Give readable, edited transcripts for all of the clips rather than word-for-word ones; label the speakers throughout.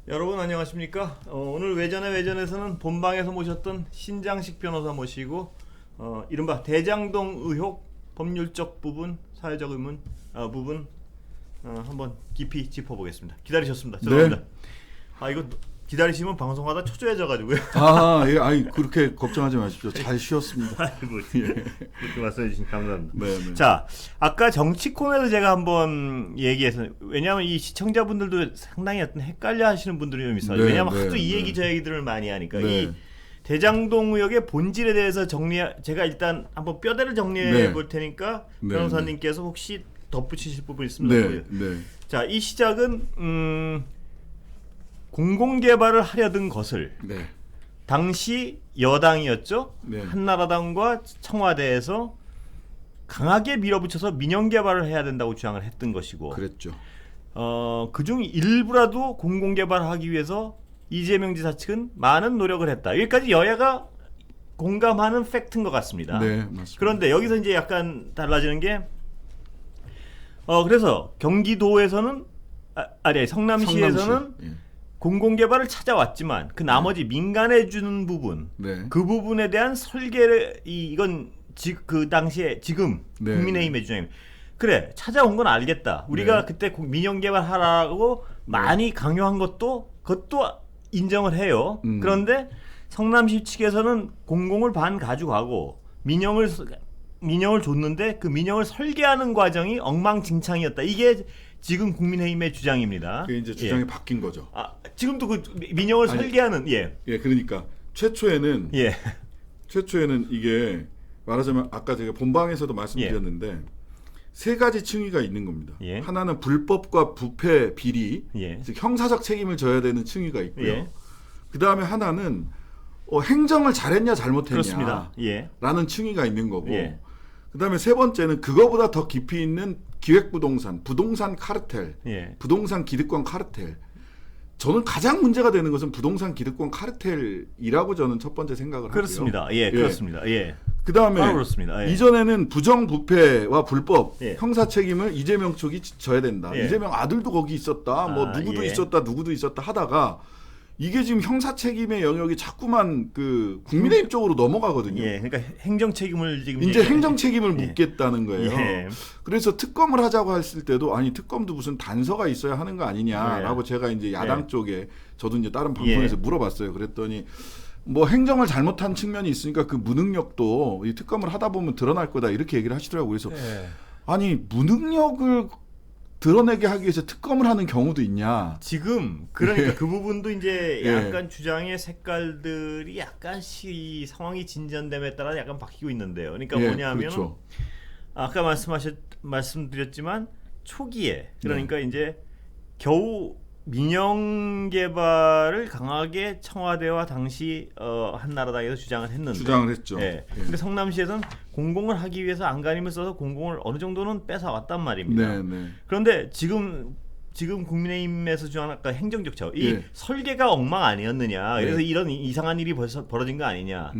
Speaker 1: 여러분 안녕하십니까? 오늘 외전에서는 본방에서 모셨던 신장식 변호사 모시고 이른바 대장동 의혹 법률적 부분, 사회적 의문 부분 한번 깊이 짚어보겠습니다. 기다리셨습니다. 죄송합니다. 이거 기다리시면 방송하다 초조해져가지고요.
Speaker 2: 예, 아니 그렇게 걱정하지 마십시오. 잘 쉬었습니다.
Speaker 1: 아이고, 그렇게 말씀해 주신 감사합니다.
Speaker 2: 네.
Speaker 1: 자, 아까 정치콘에서 제가 한번 얘기해서, 왜냐하면 이 시청자분들도 상당히 어떤 헷갈려 하시는 분들이 좀 있어요. 왜냐하면 하도 이 얘기 저 얘기들을 많이 하니까 이 대장동 의혹의 본질에 대해서 제가 일단 한번 뼈대를 정리해 볼 테니까 변호사님께서 혹시 덧붙이실 부분 있으면 자, 이 시작은 공공개발을 하려던 것을 당시 여당이었죠. 한나라당과 청와대에서 강하게 밀어붙여서 민영개발을 해야 된다고 주장을 했던 것이고,
Speaker 2: 그랬죠.
Speaker 1: 그중 일부라도 공공개발하기 위해서 이재명 지사 측은 많은 노력을 했다. 여기까지 여야가 공감하는 팩트인 것 같습니다.
Speaker 2: 네, 맞습니다.
Speaker 1: 그런데 여기서 이제 약간 달라지는 게 그래서 경기도에서는 성남시에서는 공공개발을 찾아왔지만 그 나머지 민간에 주는 부분, 그 부분에 대한 설계를 이건 그 당시에 지금 국민의힘의 주장입니다. 그래, 찾아온 건 알겠다. 우리가 그때 민영개발하라고 많이 강요한 그것도 인정을 해요. 그런데 성남시 측에서는 공공을 반 가져가고 민영을 줬는데 그 민영을 설계하는 과정이 엉망진창이었다. 이게 지금 국민의힘의 주장입니다.
Speaker 2: 그게 이제 주장이 바뀐 거죠.
Speaker 1: 지금도 그 민영을 설계하는
Speaker 2: 그러니까 최초에는 이게 말하자면 아까 제가 본방에서도 말씀드렸는데 세 가지 층위가 있는 겁니다. 하나는 불법과 부패 비리, 즉 형사적 책임을 져야 되는 층위가 있고요. 그 다음에 하나는 행정을 잘했냐 잘못했냐 라는 층위가 있는 거고, 그 다음에 세 번째는 그거보다 더 깊이 있는 기획부동산, 부동산 카르텔, 부동산 기득권 카르텔. 저는 가장 문제가 되는 것은 부동산 기득권 카르텔이라고 저는 첫 번째 생각을 하고요.
Speaker 1: 그렇습니다. 그렇습니다.
Speaker 2: 그 다음에 이전에는 부정부패와 불법 형사 책임을 이재명 쪽이 져야 된다. 이재명 아들도 거기 있었다. 누구도 있었다 하다가 이게 지금 형사 책임의 영역이 자꾸만 그 국민의힘 쪽으로 넘어가거든요.
Speaker 1: 그러니까 행정 책임을 지금
Speaker 2: 이제 행정 책임을 묻겠다는 거예요. 그래서 특검을 하자고 했을 때도 아니 특검도 무슨 단서가 있어야 하는 거 아니냐라고 제가 이제 야당 쪽에 저도 이제 다른 방송에서 물어봤어요. 그랬더니 뭐 행정을 잘못한 측면이 있으니까 그 무능력도 이 특검을 하다 보면 드러날 거다 이렇게 얘기를 하시더라고요. 그래서 아니 무능력을 드러내게 하기 위해서 특검을 하는 경우도 있냐.
Speaker 1: 지금 그러니까 그 부분도 이제 약간 주장의 색깔들이 약간씩 이 상황이 진전됨에 따라 약간 바뀌고 있는데요. 그러니까 뭐냐면 아까 말씀드렸지만 초기에 그러니까 이제 겨우 민영 개발을 강하게 청와대와 당시 한나라당에서 주장을
Speaker 2: 했죠.
Speaker 1: 근데 성남시에서는 공공을 하기 위해서 안간힘을 써서 공공을 어느 정도는 뺏어 왔단 말입니다. 그런데 지금 국민의힘에서 주장한 아까 행정적 차원, 이 설계가 엉망 아니었느냐. 그래서 이런 이상한 일이 벌어진 거 아니냐.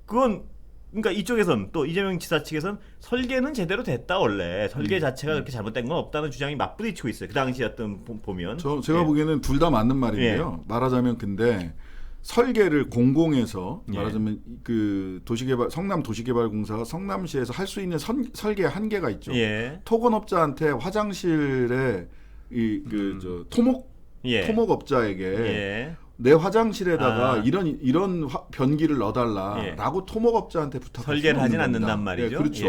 Speaker 1: 그건 그러니까 이쪽에선 또 이재명 지사 측에선 설계는 제대로 됐다 원래 설계 자체가 그렇게 잘못된 건 없다는 주장이 맞부딪히고 있어요. 그 당시 어떤 보면
Speaker 2: 제가 보기에는 둘 다 맞는 말인데요. 말하자면 근데 설계를 공공에서 말하자면 그 성남 도시개발공사가 성남시에서 할 수 있는 설계 한계가 있죠. 토건업자한테 화장실에 토목업자에게 내 화장실에다가 이런 변기를 넣어달라라고 토목업자한테 부탁할
Speaker 1: 설계를 하진 않는단 말이죠.
Speaker 2: 그렇죠.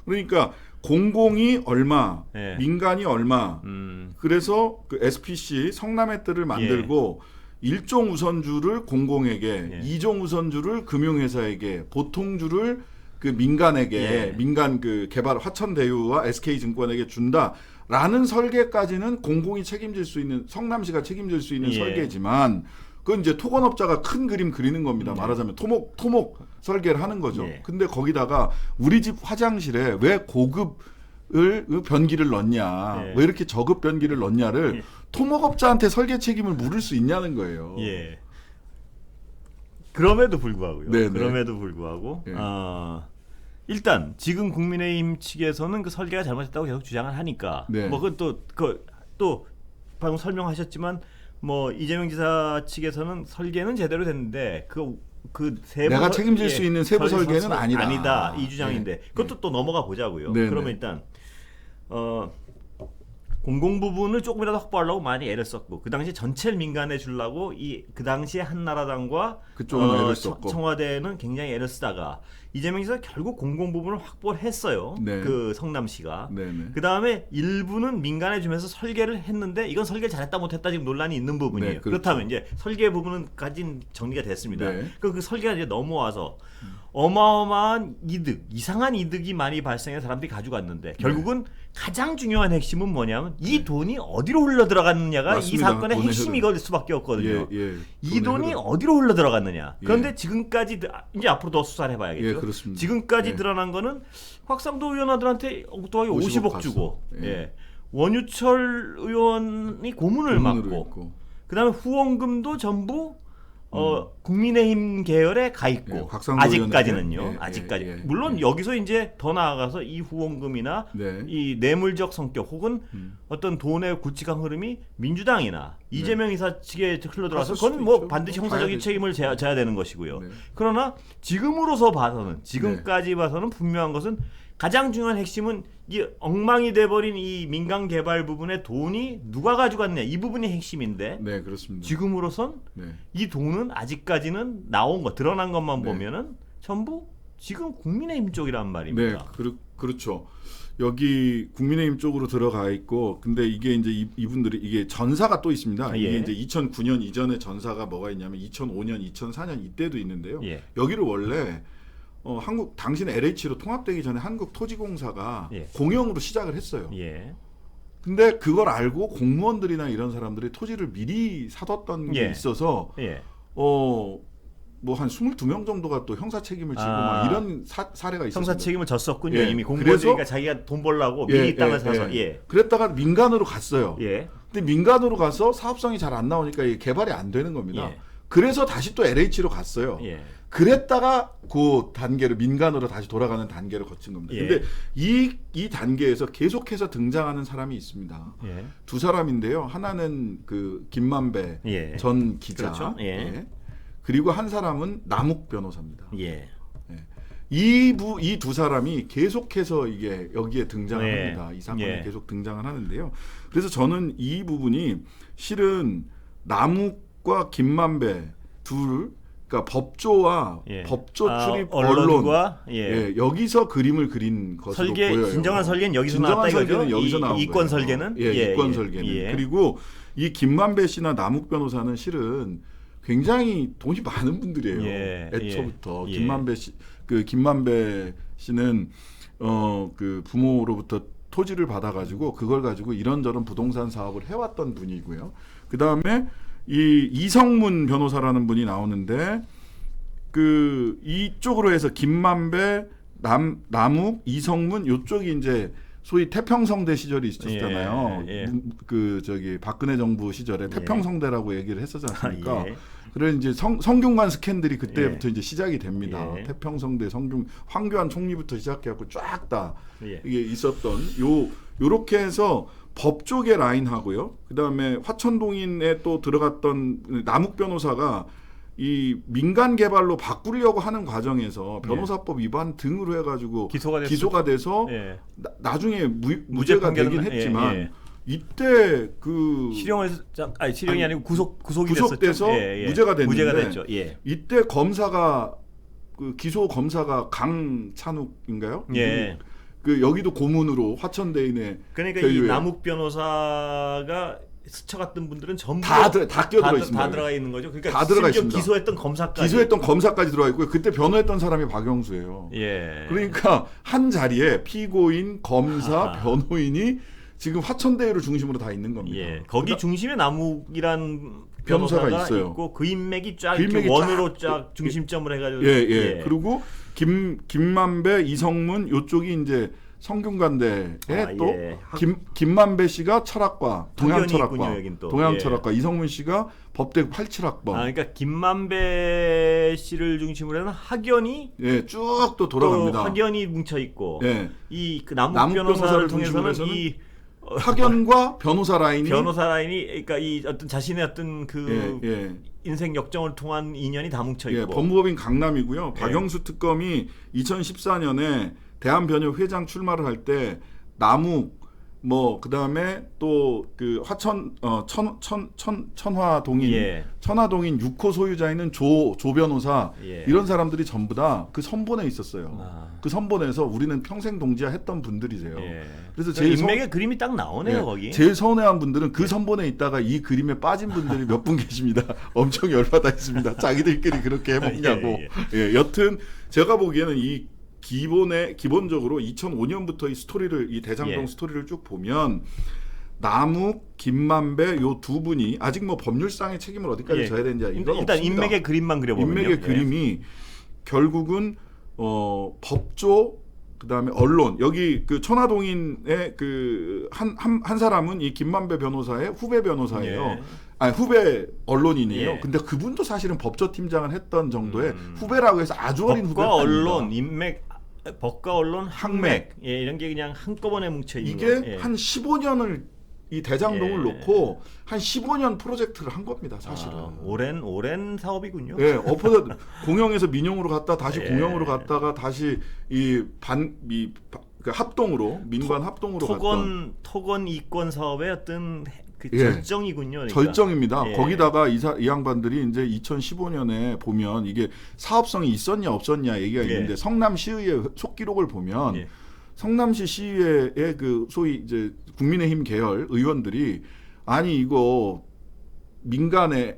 Speaker 2: 그러니까 공공이 얼마, 민간이 얼마. 그래서 그 SPC 성남의 뜰을 만들고 1종 우선주를 공공에게, 2종 우선주를 금융회사에게, 보통주를 그 민간에게, 민간 그 개발 화천대유와 SK증권에게 준다라는 설계까지는 공공이 책임질 수 있는, 성남시가 책임질 수 있는 설계지만. 그건 이제 토건업자가 큰 그림 그리는 겁니다. 말하자면 토목 설계를 하는 거죠. 근데 거기다가 우리 집 화장실에 왜 고급을 변기를 넣냐, 왜 이렇게 저급 변기를 넣냐를 토목업자한테 설계 책임을 물을 수 있냐는 거예요.
Speaker 1: 그럼에도 불구하고요. 일단 지금 국민의힘 측에서는 그 설계가 잘못했다고 계속 주장을 하니까 뭐 그건 또 방금 설명하셨지만 뭐 이재명 지사 측에서는 설계는 제대로 됐는데 그 세부
Speaker 2: 내가 책임질 수 있는 세부 설계는
Speaker 1: 아니다 이 주장인데 그것도 또 넘어가 보자고요. 그러면 일단 공공 부분을 조금이라도 확보하려고 많이 애를 썼고 그 당시 전체를 민간에 주려고 그 당시에 한나라당과
Speaker 2: 애를 썼고
Speaker 1: 청와대는 굉장히 애를 쓰다가 이재명 지사 결국 공공 부분을 확보를 했어요. 그 성남시가. 그 다음에 일부는 민간에 주면서 설계를 했는데 이건 설계 잘했다 못했다 지금 논란이 있는 부분이에요.
Speaker 2: 그렇죠.
Speaker 1: 그렇다면 이제 설계 부분은까지 정리가 됐습니다. 그 설계가 이제 넘어와서 어마어마한 이득, 이상한 이득이 많이 발생해 사람들이 가져갔는데 결국은 가장 중요한 핵심은 뭐냐면 이 돈이 어디로 흘러 들어갔느냐가
Speaker 2: 맞습니다.
Speaker 1: 이 사건의 핵심이 될 수밖에 없거든요. 이 돈이 어디로 흘러 들어갔느냐. 그런데 지금까지 이제 앞으로 더 수사를 해봐야겠죠.
Speaker 2: 그렇습니다.
Speaker 1: 지금까지 드러난 거는 확상도 의원들한테 엉뚱하게 50억 주고 원유철 의원이 고문을 맡고 그다음에 후원금도 전부 국민의힘 계열에 가 있고 아직까지는요. 아직까지 물론 여기서 이제 더 나아가서 이 후원금이나 이 뇌물적 성격 혹은 어떤 돈의 굵직한 흐름이 민주당이나 이재명 이사 측에 흘러들어서 그건 뭐 있죠. 반드시 형사적인 책임을 져야 되는 것이고요. 그러나 지금으로서 봐서는 지금까지 봐서는 분명한 것은 가장 중요한 핵심은 이 엉망이 돼버린 이 민간 개발 부분의 돈이 누가 가져갔냐 이 부분이 핵심인데
Speaker 2: 그렇습니다.
Speaker 1: 지금으로선 이 돈은 아직까지는 나온 거 드러난 것만 보면은 전부 지금 국민의힘 쪽이란 말입니다.
Speaker 2: 그렇죠. 여기 국민의힘 쪽으로 들어가 있고 근데 이게 이제 이분들이 이게 전사가 또 있습니다. 이게 이제 2009년 이전에 전사가 뭐가 있냐면 2005년, 2004년 이때도 있는데요. 여기를 원래 한국 당신 LH로 통합되기 전에 한국토지공사가 공영으로 시작을 했어요. 근데 그걸 알고 공무원들이나 이런 사람들이 토지를 미리 사뒀던 게 있어서 뭐 한 22명 정도가 또 형사 책임을 지고 막 이런 사례가 있었어요.
Speaker 1: 형사 책임을 졌었군요. 이미 공무원들이니까 자기가 돈 벌려고 미리 땅을 사서.
Speaker 2: 그랬다가 민간으로 갔어요. 근데 민간으로 가서 사업성이 잘 안 나오니까 이게 개발이 안 되는 겁니다. 그래서 다시 또 LH로 갔어요. 그랬다가 그 단계를 민간으로 다시 돌아가는 단계를 거친 겁니다. 근데 이 단계에서 계속해서 등장하는 사람이 있습니다. 두 사람인데요. 하나는 그 김만배 전 기자.
Speaker 1: 그렇죠?
Speaker 2: 그리고 한 사람은 남욱 변호사입니다. 이 두 사람이 계속해서 이게 여기에 등장합니다. 이 사건에 계속 등장을 하는데요. 그래서 저는 이 부분이 실은 남욱과 김만배 그러니까 법조와 법조 출입 언론과 여기서 그림을 그린 것으로 보여요.
Speaker 1: 진정한 설계는 여기서 나왔다 이거죠.
Speaker 2: 여기서 나온
Speaker 1: 이권 설계는
Speaker 2: 이권 설계는 그리고 이 김만배 씨나 남욱 변호사는 실은 굉장히 돈이 많은 분들이에요. 애초부터 김만배 씨는 그 부모로부터 토지를 받아가지고 그걸 가지고 이런저런 부동산 사업을 해왔던 분이고요. 그 다음에 이 이성문 변호사라는 분이 나오는데 그 이쪽으로 해서 김만배, 남욱, 이성문 요쪽이 이제 소위 태평성대 시절이 있었잖아요. 그 저기 박근혜 정부 시절에 태평성대라고 얘기를 했었지 않습니까? 그래서 이제 성균관 스캔들이 그때부터 이제 시작이 됩니다. 태평성대 황교안 총리부터 시작해갖고 쫙 다 이게 있었던 요렇게 해서 법조계 라인하고요. 그다음에 화천동인에 또 들어갔던 남욱 변호사가 이 민간 개발로 바꾸려고 하는 과정에서 변호사법 위반 등으로 해가지고 기소가 돼서 나중에 무죄가 되긴 했지만 이때 그
Speaker 1: 실형이 아니고 구속이
Speaker 2: 구속돼서 무죄가 됐는데
Speaker 1: 무죄가 됐죠.
Speaker 2: 이때 검사가 그 기소 검사가 강찬욱인가요? 그 여기도 고문으로 화천대인에
Speaker 1: 그러니까 이 남욱 변호사가 스쳐갔던 분들은 전부
Speaker 2: 다 끼어들어 있습니다.
Speaker 1: 다 들어가 있는 거죠. 그러니까
Speaker 2: 다 들어가 있습니다.
Speaker 1: 기소했던 검사까지
Speaker 2: 들어가 있고요. 그때 변호했던 사람이 박영수예요. 그러니까 한 자리에 피고인, 검사, 변호인이 지금 화천대유를 중심으로 다 있는 겁니다.
Speaker 1: 거기 중심에 남욱이란 변호사가 있어요. 있고 그 인맥이 쫙 원으로 쫙 중심점을 해가지고
Speaker 2: 그리고 김만배, 이성문 요쪽이 이제 성균관대에 또 김만배 씨가 철학과 동양철학과 이성문 씨가 법대 87학번.
Speaker 1: 그러니까 김만배 씨를 중심으로 하는 학연이
Speaker 2: 쭉 또 돌아갑니다.
Speaker 1: 학연이 뭉쳐 있고 이 그 남욱 변호사를 통해서는 이
Speaker 2: 학연과 변호사 라인이
Speaker 1: 그러니까 이 어떤 자신의 어떤 그 인생 역정을 통한 인연이 다 뭉쳐 있고.
Speaker 2: 법무법인 강남이고요. 박영수 특검이 2014년에 대한변협 회장 출마를 할 때 남욱 그다음에 또 그 천화동인 6호 소유자 있는 조 변호사 이런 사람들이 전부 다 그 선본에 있었어요. 그 선본에서 우리는 평생 동지화 했던 분들이세요. 그래서 제일
Speaker 1: 인맥의 그림이 딱 나오네요, 거기.
Speaker 2: 제일 서운해한 분들은 그 선본에 있다가 이 그림에 빠진 분들이 몇 분 계십니다. 엄청 열받아 있습니다. 자기들끼리 그렇게 해먹냐고. 여튼 제가 보기에는 이 기본적으로 2005년부터 이 대장동 스토리를 쭉 보면 남욱, 김만배 요 두 분이 아직 법률상의 책임을 어디까지 져야 되는지 이건
Speaker 1: 일단
Speaker 2: 없습니다.
Speaker 1: 인맥의 그림만 그려보면요.
Speaker 2: 인맥의 그림이 결국은 법조 그다음에 언론 여기 그 천화동인의 그 한 사람은 이 김만배 변호사의 후배 변호사예요. 아니 후배 언론인이에요. 근데 그분도 사실은 법조팀장을 했던 정도의 후배라고 해서 아주 어린 후배가
Speaker 1: 법과 언론, 인맥, 법과 언론, 학맥 이런 게 그냥 한꺼번에 뭉쳐 있는
Speaker 2: 이게 한 15년을 이 대장동을 놓고 한 15년 프로젝트를 한 겁니다, 사실은.
Speaker 1: 오랜 사업이군요.
Speaker 2: 엎어져 공영에서 민영으로 갔다 다시 공영으로 갔다가 다시 그 합동으로 민관 합동으로 갔던
Speaker 1: 토건 이권 사업의 어떤 그 절정이군요. 그러니까.
Speaker 2: 절정입니다. 거기다가 이 양반들이 이제 2015년에 보면 이게 사업성이 있었냐 없었냐 얘기가 있는데 성남시의회 속기록을 보면 성남시 시의회의 그 소위 이제 국민의힘 계열 의원들이 아니 이거 민간에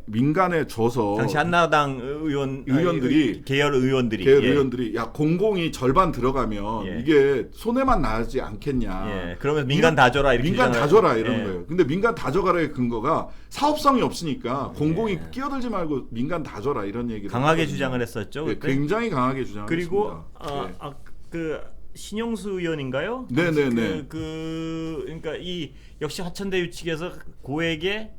Speaker 2: 줘서
Speaker 1: 당시 한나라당 의원들이 계열 의원들이
Speaker 2: 야 공공이 절반 들어가면 이게 손해만 나지 않겠냐.
Speaker 1: 그러면 민간 다 줘라 이렇게
Speaker 2: 민간 다 줘라 이러는 거예요. 근데 민간 다 줘라의 근거가 사업성이 없으니까 공공이 끼어들지 말고 민간 다 줘라 이런 얘기를
Speaker 1: 강하게 주장을 했었죠.
Speaker 2: 굉장히 강하게 주장을
Speaker 1: 그리고
Speaker 2: 했습니다.
Speaker 1: 그 신영수 의원인가요?
Speaker 2: 네네네.
Speaker 1: 그러니까 이 역시 화천대유 측에서 고액의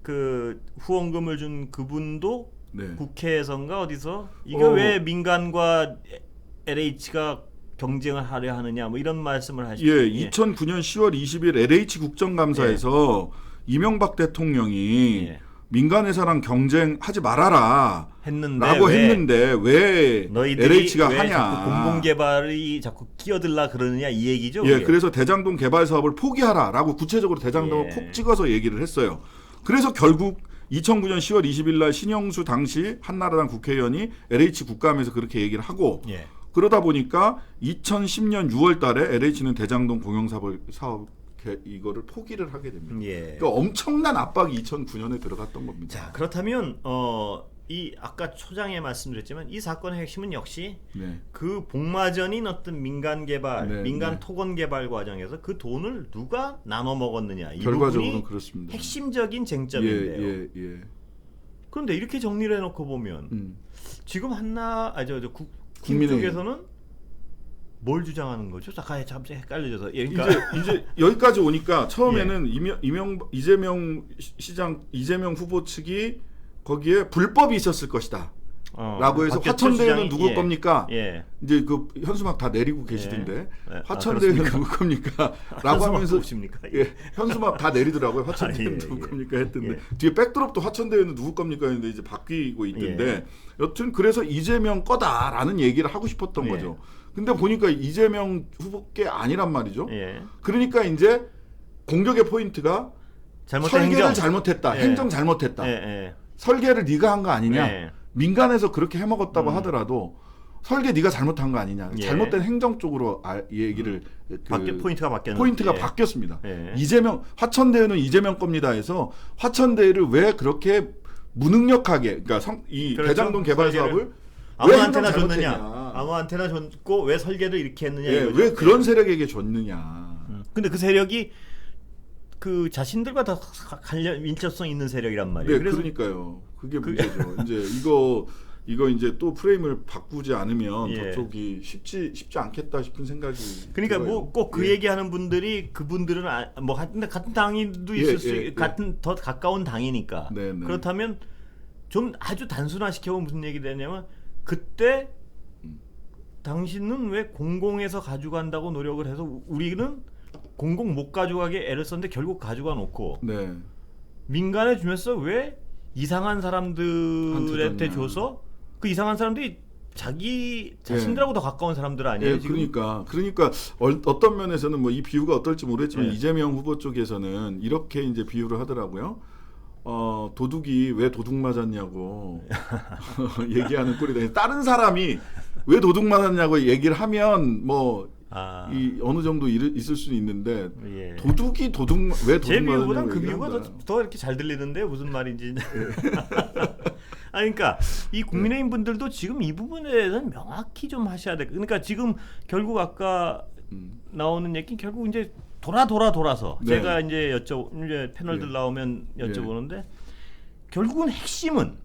Speaker 1: 그 후원금을 준 그분도 국회에선가 어디서 이게 왜 민간과 LH가 경쟁을 하려 하느냐 뭐 이런 말씀을 하시죠.
Speaker 2: 2009년 10월 20일 LH 국정감사에서 이명박 대통령이 민간 회사랑 경쟁하지 말아라 했는데 왜 LH가
Speaker 1: 왜
Speaker 2: 하냐?
Speaker 1: 자꾸 공공개발이 자꾸 끼어들라 그러느냐 이 얘기죠.
Speaker 2: 그래서 대장동 개발 사업을 포기하라라고 구체적으로 대장동을 콕 찍어서 얘기를 했어요. 그래서 결국 2009년 10월 20일 날 신영수 당시 한나라당 국회의원이 LH 국감에서 그렇게 얘기를 하고 그러다 보니까 2010년 6월 달에 LH는 대장동 공영사업 이거를 포기를 하게 됩니다. 그러니까 엄청난 압박이 2009년에 들어갔던 겁니다.
Speaker 1: 자, 그렇다면 이 아까 초장에 말씀드렸지만 이 사건의 핵심은 역시 그 복마전인 어떤 민간 개발, 민간 토건 개발 과정에서 그 돈을 누가 나눠 먹었느냐 이 부분이
Speaker 2: 그렇습니다.
Speaker 1: 핵심적인 쟁점인데요. 그런데 이렇게 정리를 해놓고 보면 지금 국힘 쪽에서는 뭘 주장하는 거죠? 잠깐 헷갈려져서.
Speaker 2: 그러니까 이제 여기까지 오니까 처음에는 이재명 후보 측이 거기에 불법이 있었을 것이다. 라고 해서 화천대유는 누구 겁니까? 이제 그 현수막 다 내리고 계시던데 화천대유는 누구 겁니까? 라고 하면서 현수막 다 내리더라고요. 화천대유는 누구 겁니까? 했던데 뒤에 백드롭도 화천대유는 누구 겁니까? 했는데 이제 바뀌고 있던데 여튼 그래서 이재명 거다라는 얘기를 하고 싶었던 거죠. 근데 보니까 이재명 후보께 아니란 말이죠. 그러니까 이제 공격의 포인트가 설계를 잘못했다. 행정 잘못했다. 설계를 네가 한 거 아니냐. 민간에서 그렇게 해먹었다고 하더라도 설계 네가 잘못한 거 아니냐. 잘못된 행정 쪽으로 얘기를 포인트가 바뀌었습니다. 화천대유는 이재명 겁니다 해서 화천대유를 왜 그렇게 무능력하게 그러니까 이 대장동 개발 사업을
Speaker 1: 아무한테나 줬느냐? 아무한테나 줬고 왜 설계를 이렇게 했느냐?
Speaker 2: 왜 그런 세력에게 줬느냐?
Speaker 1: 근데 그 세력이 그 자신들과 더 관련 민첩성 있는 세력이란 말이에요.
Speaker 2: 그러니까요. 그게 문제죠. 이제 이거 이제 또 프레임을 바꾸지 않으면 저쪽이 쉽지 않겠다 싶은 생각이.
Speaker 1: 그러니까 뭐 꼭 그 얘기하는 분들이 그분들은 뭐 같은 당인도 있을 수 같은 더 가까운 당이니까. 그렇다면 좀 아주 단순화시켜보면 무슨 얘기 되냐면 그때 당신은 왜 공공에서 가져간다고 노력을 해서 우리는 공공 못 가져가게 애를 썼는데 결국 가져가 놓고
Speaker 2: 네.
Speaker 1: 민간에 주면서 왜 이상한 사람들한테 줘서 그 이상한 사람들이 자기 자신들하고 더 가까운 사람들 아니에요? 지금?
Speaker 2: 그러니까 어떤 면에서는 뭐 이 비유가 어떨지 모르겠지만 이재명 후보 쪽에서는 이렇게 이제 비유를 하더라고요. 도둑이 왜 도둑 맞았냐고 얘기하는 꼴이다. 다른 사람이 왜 도둑 맞았냐고 얘기를 하면 뭐 이 어느 정도 있을 수는 있는데 도둑이 왜 도둑
Speaker 1: 제 비유보단
Speaker 2: 맞았냐고
Speaker 1: 그 비유가 더 이렇게 잘 들리는데 무슨 말인지. 그러니까 이 국민의힘 분들도 지금 이 부분에 대해서는 명확히 좀 하셔야 돼. 그러니까 지금 결국 아까 나오는 얘기 결국 이제 돌아서 제가 이제 이제 패널들 나오면 여쭤보는데 결국은 핵심은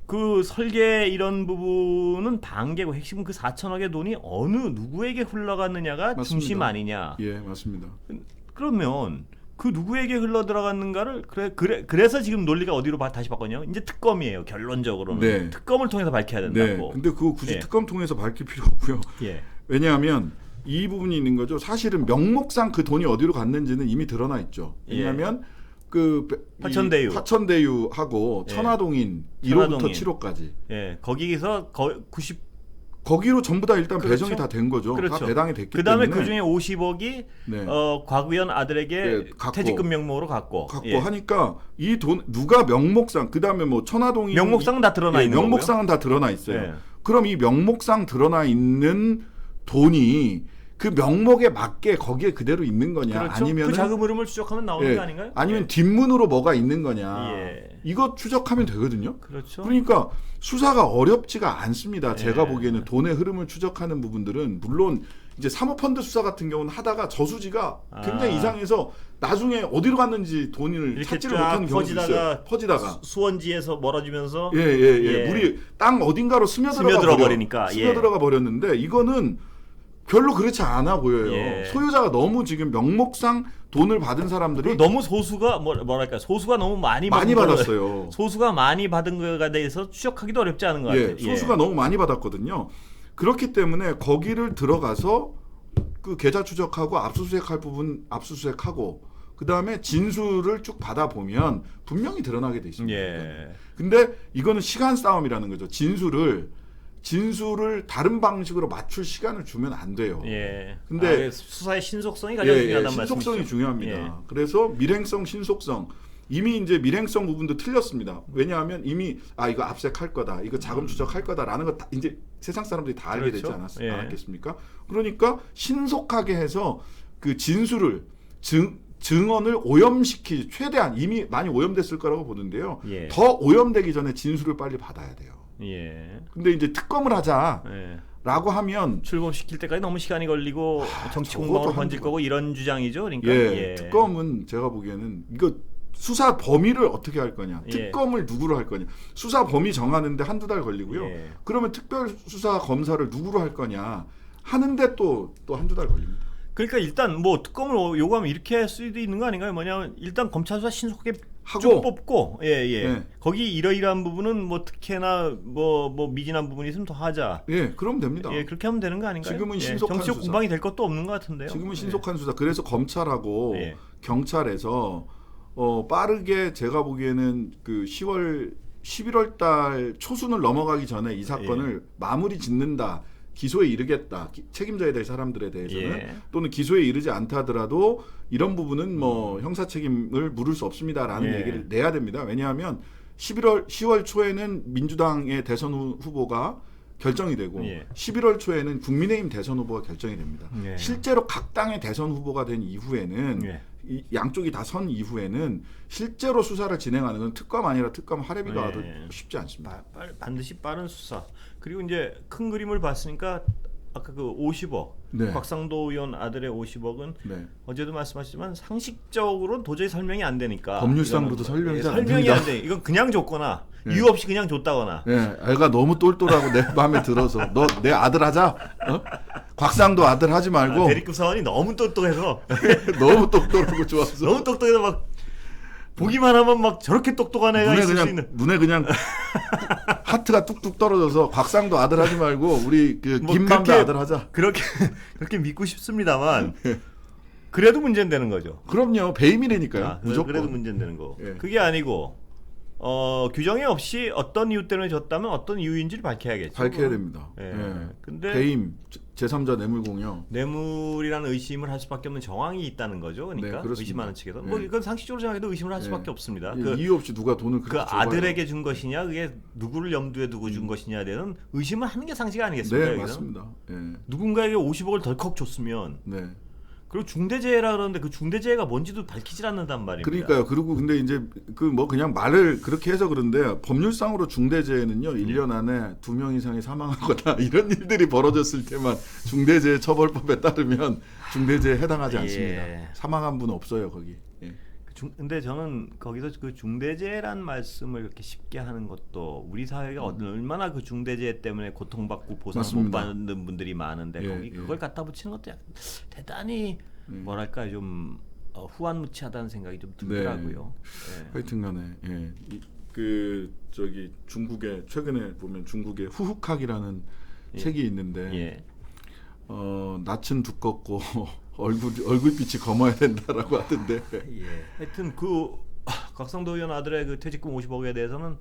Speaker 1: 그 설계 이런 부분은 반개고 핵심은 그 4천억의 돈이 어느 누구에게 흘러갔느냐가
Speaker 2: 맞습니다.
Speaker 1: 중심 아니냐.
Speaker 2: 예, 맞습니다.
Speaker 1: 그러면 그 누구에게 흘러 들어갔는가를 그래서 지금 논리가 어디로 다시 바꿨냐? 이제 특검이에요. 결론적으로는 특검을 통해서 밝혀야 된다고.
Speaker 2: 근데 그거 굳이 특검 통해서 밝힐 필요 없고요. 왜냐하면 이 부분이 있는 거죠. 사실은 명목상 그 돈이 어디로 갔는지는 이미 드러나 있죠. 왜냐하면 그 화천대유하고 천화동인 1호부터 7호까지.
Speaker 1: 거기서
Speaker 2: 거기로 전부 다 일단 배정이 다 된 거죠. 다 배당이 됐기
Speaker 1: 그다음에
Speaker 2: 때문에.
Speaker 1: 그중에 50억이 곽의원 아들에게 퇴직금 명목으로 갖고
Speaker 2: 하니까 이 돈 누가 명목상 그다음에 뭐 천화동인
Speaker 1: 명목상은 다 드러나 있는
Speaker 2: 명목상은 다 드러나 있어요. 그럼 이 명목상 드러나 있는 돈이 그 명목에 맞게 거기에 그대로 있는 거냐? 아니면
Speaker 1: 그 자금 흐름을 추적하면 나오는 게 아닌가요?
Speaker 2: 아니면 뒷문으로 뭐가 있는 거냐? 이거 추적하면 되거든요. 그러니까 수사가 어렵지가 않습니다. 제가 보기에는 돈의 흐름을 추적하는 부분들은 물론 이제 사모펀드 수사 같은 경우는 하다가 저수지가 굉장히 이상해서 나중에 어디로 갔는지 돈을 찾지를 못하는 경우도 있어요. 퍼지다가
Speaker 1: 수원지에서 멀어지면서
Speaker 2: 물이 땅 어딘가로 스며들어가 버렸는데 이거는 별로 그렇지 않아 보여요. 소유자가 너무 지금 명목상 돈을 받은 사람들이
Speaker 1: 너무 소수가 뭐랄까 소수가 너무 많이
Speaker 2: 받았어요.
Speaker 1: 소수가 많이 받은 거에 대해서 추적하기도 어렵지 않은 것 같아요.
Speaker 2: 소수가 너무 많이 받았거든요. 그렇기 때문에 거기를 들어가서 그 계좌 추적하고 압수수색할 부분 압수수색하고 그 다음에 진술을 쭉 받아보면 분명히 드러나게 돼 있습니다. 근데 이거는 시간 싸움이라는 거죠. 진술을 다른 방식으로 맞출 시간을 주면 안 돼요.
Speaker 1: 근데 수사의 신속성이 가장 중요하단 말씀이죠.
Speaker 2: 신속성이 중요합니다. 그래서 밀행성, 신속성 이미 이제 밀행성 부분도 틀렸습니다. 왜냐하면 이미 이거 압색할 거다, 이거 자금 추적할 거다라는 거 다 이제 세상 사람들이 다 알게 되지 않았겠습니까? 그러니까 신속하게 해서 그 진술을 증언을 오염시키 최대한 이미 많이 오염됐을 거라고 보는데요. 더 오염되기 전에 진술을 빨리 받아야 돼요. 근데 이제 특검을 하자라고 하면
Speaker 1: 출범시킬 때까지 너무 시간이 걸리고 정치 공방으로 번질 거고 이런 주장이죠. 그러니까
Speaker 2: 특검은 제가 보기에는 이거 수사 범위를 어떻게 할 거냐, 특검을 누구로 할 거냐, 수사 범위 정하는데 한두 달 걸리고요. 그러면 특별수사 검사를 누구로 할 거냐 하는데 또 한두 달 걸립니다.
Speaker 1: 그러니까 일단 뭐 특검을 요구하면 이렇게 할 수도 있는 거 아닌가요? 뭐냐면 일단 검찰 수사 신속하게 쭉 뽑고 거기 이러이러한 부분은 뭐 특혜나 뭐 미진한 부분이 있으면 더 하자.
Speaker 2: 그럼 됩니다.
Speaker 1: 그렇게 하면 되는 거 아닌가요?
Speaker 2: 지금은 신속한
Speaker 1: 정치적
Speaker 2: 수사.
Speaker 1: 공방이 될 것도 없는 것 같은데요.
Speaker 2: 지금은 신속한 수사. 그래서 검찰하고 경찰에서 빠르게 제가 보기에는 그 11월 달 초순을 넘어가기 전에 이 사건을 마무리 짓는다. 기소에 이르겠다. 책임져야 될 사람들에 대해서는 또는 기소에 이르지 않다 하더라도 이런 부분은 뭐 형사 책임을 물을 수 없습니다라는 얘기를 내야 됩니다. 왜냐하면 10월 초에는 민주당의 대선 후보가 결정이 되고 11월 초에는 국민의힘 대선 후보가 결정이 됩니다. 실제로 각 당의 대선 후보가 된 이후에는 이 양쪽이 다 선 이후에는 실제로 수사를 진행하는 건 특검 아니라 특검 할애비가 와도 쉽지 않습니다.
Speaker 1: 반드시 빠른 수사. 그리고 이제 큰 그림을 봤으니까 아까 그 50억 곽상도 의원 아들의 50억은 어제도 말씀하셨지만 상식적으로는 도저히 설명이 안 되니까
Speaker 2: 법률상으로도 설명이
Speaker 1: 안 돼. 이건 그냥 줬거나 이유 없이 그냥 줬다거나.
Speaker 2: 애가 너무 똘똘하고 내 마음에 들어서 너 내 아들 하자. 곽상도 아들 하지 말고.
Speaker 1: 대리급 사원이 너무 똑똑해서
Speaker 2: 너무 똑똑하고 좋았어.
Speaker 1: 너무 똑똑해서 막 보기만 하면 막 저렇게 똑똑한 애가 있을 수 있는.
Speaker 2: 눈에 그냥 하트가 뚝뚝 떨어져서 곽상도 아들 하지 말고 우리 그 김만배 아들 하자.
Speaker 1: 그렇게 믿고 싶습니다만 그래도 문제는 되는 거죠.
Speaker 2: 그럼요. 배임이라니까요. 무조건.
Speaker 1: 그래도 문제는 되는 거. 예. 그게 아니고 규정이 없이 어떤 이유 때문에 졌다면 어떤 이유인지를 밝혀야겠죠.
Speaker 2: 밝혀야 됩니다.
Speaker 1: 예.
Speaker 2: 예.
Speaker 1: 근데
Speaker 2: 배임, 제3자 뇌물 공여.
Speaker 1: 뇌물이라는 의심을 할 수밖에 없는 정황이 있다는 거죠. 그러니까
Speaker 2: 네,
Speaker 1: 의심하는 측에서.
Speaker 2: 네.
Speaker 1: 뭐 이건 상식적으로 생각해도 의심을 할 수밖에 없습니다. 그
Speaker 2: 이유 없이 누가 돈을 그렇게 줘봐요.
Speaker 1: 아들에게 준 것이냐, 그게 누구를 염두에 두고 준 것이냐에 대한 의심을 하는 게 상식 아니겠습니까?
Speaker 2: 네,
Speaker 1: 여기는?
Speaker 2: 맞습니다. 예.
Speaker 1: 누군가에게 50억을 덜컥 줬으면
Speaker 2: 네.
Speaker 1: 그리고 중대재해라 그러는데 그 중대재해가 뭔지도 밝히질 않는단 말입니다.
Speaker 2: 그러니까요. 그리고 근데 이제 그 뭐 그냥 말을 그렇게 해서 그런데 법률상으로 중대재해는요 1년 안에 2명 이상이 사망하거나 이런 일들이 벌어졌을 때만 중대재해처벌법에 따르면 중대재해에 해당하지 않습니다. 사망한 분 없어요 거기. 예.
Speaker 1: 근데 저는 거기서 그 중대재해란 말씀을 그렇게 쉽게 하는 것도 우리 사회가 얼마나 그 중대재해 때문에 고통받고 보상 못 받는 분들이 많은데 거기 그걸 갖다 붙이는 것도 대단히 뭐랄까 좀 후한무치하다는 생각이 좀 들더라고요.
Speaker 2: 네. 하여튼간에 그 저기 중국에 최근에 보면 중국의 후흑학이라는 책이 있는데 낯은 두껍고 얼굴빛이 검어야 된다라고 하던데.
Speaker 1: 하여튼 그 곽상도 의원 아들의 그 퇴직금 50억에 대해서는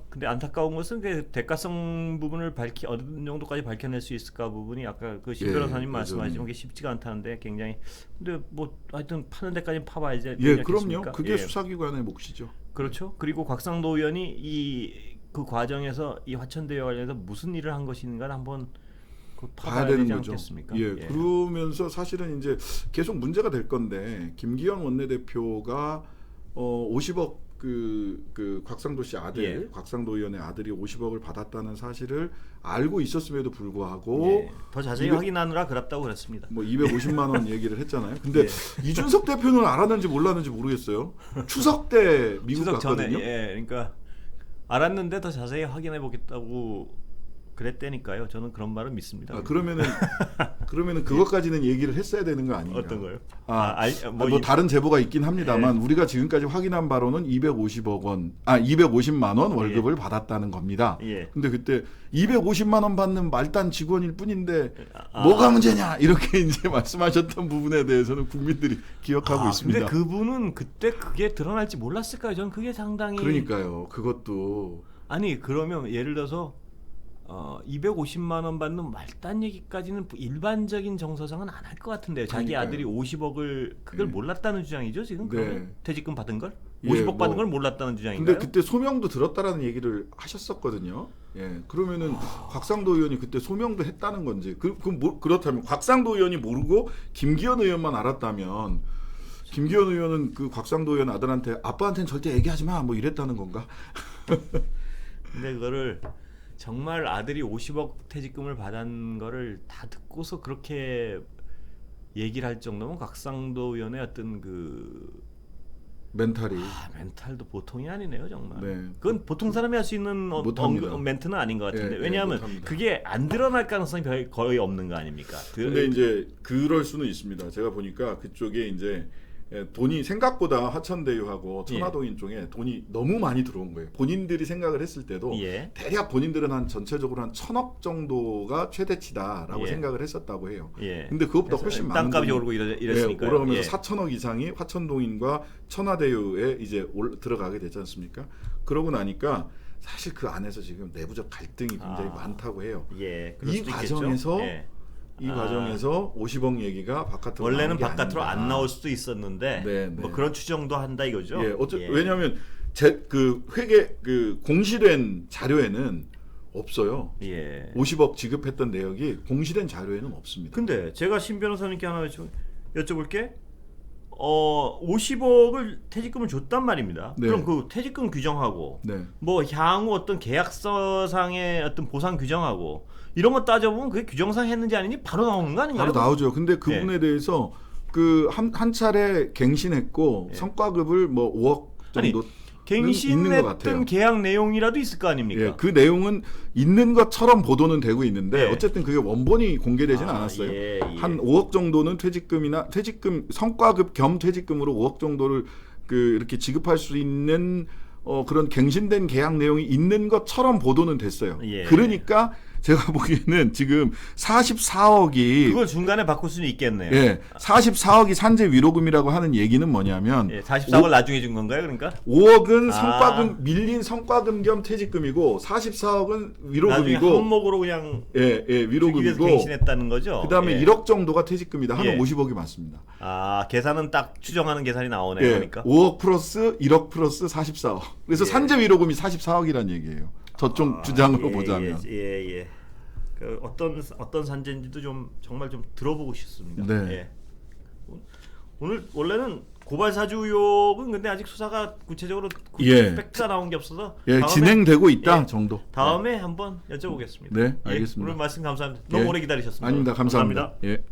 Speaker 1: 근데 안타까운 것은 그 대가성 부분을 어느 정도까지 밝혀낼 수 있을까 부분이 아까 그 신 변호사님 말씀하신 게 쉽지가 않다는데 굉장히 근데 뭐 하여튼 파는 데까지 파봐야지.
Speaker 2: 그럼요. 그게 수사기관의 몫이죠.
Speaker 1: 그렇죠. 그리고 곽상도 의원이 그 과정에서 이 화천대유와 관련해서 무슨 일을 한 것인가를 한번
Speaker 2: 봐야 되는 거죠.
Speaker 1: 않겠습니까?
Speaker 2: 그러면서 사실은 이제 계속 문제가 될 건데 김기현 원내대표가 50억 그 곽상도 씨 아들, 곽상도 의원의 아들이 50억을 받았다는 사실을 알고 있었음에도 불구하고
Speaker 1: 더 자세히 확인하느라 그랬다고 그랬습니다.
Speaker 2: 뭐 250만 원 얘기를 했잖아요. 근데 이준석 대표는 알았는지 몰랐는지 모르겠어요. 추석 때 미국 갔거든요.
Speaker 1: 그러니까 알았는데 더 자세히 확인해 보겠다고 그랬다니까요. 저는 그런 말을 믿습니다.
Speaker 2: 그러면은 그것까지는 얘기를 했어야 되는 거 아니에요?
Speaker 1: 어떤 거요?
Speaker 2: 뭐 다른 제보가 있긴 합니다만 우리가 지금까지 확인한 바로는 250만 원 월급을 받았다는 겁니다. 근데 그때 250만 원 받는 말단 직원일 뿐인데 뭐가 문제냐 이렇게 이제 말씀하셨던 부분에 대해서는 국민들이 기억하고 있습니다.
Speaker 1: 근데 그분은 그때 그게 드러날지 몰랐을까요? 저는 그게 상당히
Speaker 2: 그러니까요. 그것도
Speaker 1: 그러면 예를 들어서 250만 원 받는 말단 얘기까지는 일반적인 정서상은 안 할 것 같은데요. 자기 아들이 50억을 그걸 몰랐다는 주장이죠 지금? 그러면 퇴직금 받은 걸? 50억 받은 걸 몰랐다는 주장인가요?
Speaker 2: 근데 그때 소명도 들었다라는 얘기를 하셨었거든요. 그러면은 곽상도 의원이 그때 소명도 했다는 건지 그렇다면 곽상도 의원이 모르고 김기현 의원만 알았다면 김기현 의원은 그 곽상도 의원 아들한테 아빠한테는 절대 얘기하지 마 뭐 이랬다는 건가?
Speaker 1: 근데 그거를 정말 아들이 50억 퇴직금을 받은 거를 다 듣고서 그렇게 얘기를 할 정도면 곽상도 의원의 어떤 그 멘탈도 보통이 아니네요 정말. 그건 보통 사람이 할 수 있는 멘트는 아닌 것 같은데 왜냐하면 그게 안 드러날 가능성이 거의 없는 거 아닙니까?
Speaker 2: 근데 이제 그럴 수는 있습니다. 제가 보니까 그쪽에 이제 돈이 생각보다 화천대유하고 천화동인 쪽에 돈이 너무 많이 들어온 거예요. 본인들이 생각을 했을 때도 대략 본인들은 한 전체적으로 한 1,000억 정도가 최대치다라고 생각을 했었다고 해요. 근데 그것보다 훨씬 많은
Speaker 1: 땅값이 오르고 이랬으니까요.
Speaker 2: 오르면서 4,000억 이상이 화천동인과 천화대유에 이제 들어가게 되지 않습니까? 그러고 나니까 사실 그 안에서 지금 내부적 갈등이 굉장히 많다고 해요. 이 과정에서 이 과정에서 50억 얘기가 바깥으로
Speaker 1: 원래는 바깥으로 안 나올 수도 있었는데 뭐 그런 추정도 한다 이거죠.
Speaker 2: 왜냐하면 그 회계 그 공시된 자료에는 없어요. 50억 지급했던 내역이 공시된 자료에는 없습니다.
Speaker 1: 근데 제가 신 변호사님께 하나 여쭤볼게. 50억을 퇴직금을 줬단 말입니다. 그럼 그 퇴직금 규정하고 뭐 향후 어떤 계약서상의 어떤 보상 규정하고 이런 거 따져보면 그게 규정상 했는지 아닌지 바로 나오는 거 아닌가요?
Speaker 2: 바로 나오죠. 근데 그 부분에 대해서 그 한 차례 갱신했고 성과급을 뭐 5억 정도
Speaker 1: 갱신했던 계약 내용이라도 있을 거 아닙니까?
Speaker 2: 그 내용은 있는 것처럼 보도는 되고 있는데 어쨌든 그게 원본이 공개되지는 않았어요. 한 5억 정도는 퇴직금 성과급 겸 퇴직금으로 5억 정도를 이렇게 지급할 수 있는 그런 갱신된 계약 내용이 있는 것처럼 보도는 됐어요. 그러니까 제가 보기에는 지금 44억이
Speaker 1: 그걸 중간에 바꿀 수는 있겠네요.
Speaker 2: 예, 44억이 산재 위로금이라고 하는 얘기는 뭐냐면
Speaker 1: 44억을 나중에 준 건가요, 그러니까?
Speaker 2: 5억은 성과금 밀린 성과금 겸 퇴직금이고 44억은 위로금이고
Speaker 1: 나중에 한목으로 그냥
Speaker 2: 위로금이고
Speaker 1: 갱신했다는 거죠.
Speaker 2: 그다음에 1억 정도가 퇴직금이다. 한 50억이 맞습니다.
Speaker 1: 계산은 딱 추정하는 계산이 나오네요. 그러니까
Speaker 2: 5억 플러스 1억 플러스 44억. 그래서 산재 위로금이 44억이라는 얘기예요. 저쪽 주장으로 보자면.
Speaker 1: 그 어떤 산재인지도 좀 정말 좀 들어보고 싶습니다.
Speaker 2: 네.
Speaker 1: 오늘 원래는 고발 사주 의혹은 근데 아직 수사가 구체적으로 팩트가 나온 게 없어서
Speaker 2: 다음에, 진행되고 있다 정도.
Speaker 1: 다음에 한번 여쭤보겠습니다.
Speaker 2: 네, 알겠습니다.
Speaker 1: 오늘 말씀 감사합니다. 너무 오래 기다리셨습니다.
Speaker 2: 아닙니다. 감사합니다. 예.